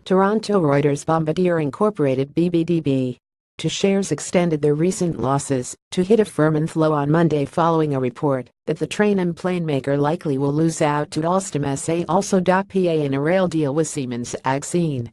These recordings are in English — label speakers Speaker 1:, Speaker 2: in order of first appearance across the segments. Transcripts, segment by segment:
Speaker 1: Toronto Reuters Bombardier Inc BBDb. Two shares extended their recent losses to hit a four-month low on Monday following a report that the train and plane maker likely will lose out to Alstom siemens-alstom in a rail deal with Siemens-alstom.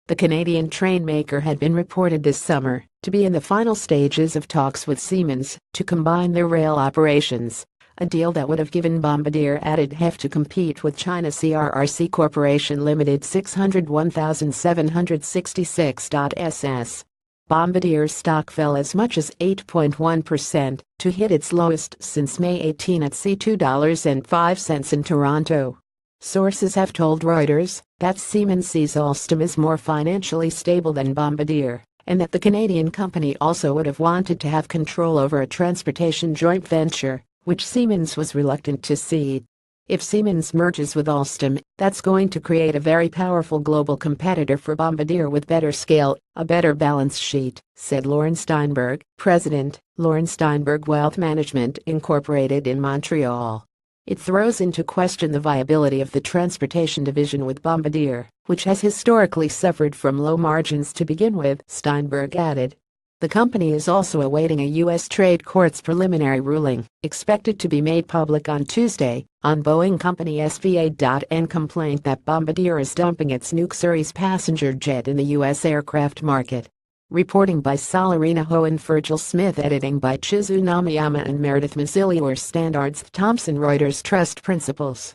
Speaker 1: The Canadian train maker had been reported this summer to be in the final stages of talks with Siemens to combine their rail operations, a deal that would have given Bombardier added heft to compete with China CRRC Corporation Limited 601,766.ss. Bombardier's stock fell as much as 8.1% to hit its lowest since May 18 at $2.05 in Toronto. Sources have told Reuters that Siemens-alstom is more financially stable than Bombardier, and that the Canadian company also would have wanted to have control over a transportation joint venture, which Siemens was reluctant to cede. If Siemens merges with Alstom, that's going to create a very powerful global competitor for Bombardier with better scale, a better balance sheet, said Lauren Steinberg, president, Lauren Steinberg Wealth Management Incorporated in Montreal. It throws into question the viability of the transportation division with Bombardier, which has historically suffered from low margins to begin with, Steinberg added. The company is also awaiting a U.S. trade court's preliminary ruling, expected to be made public on Tuesday, on Boeing Company SVA.N complaint that Bombardier is dumping its Nuke series passenger jet in the U.S. aircraft market. Reporting by Salarina Ho and Virgil Smith, editing by Chizu Namiyama and Meredith Mazzilli. Standards Thomson Reuters Trust Principles.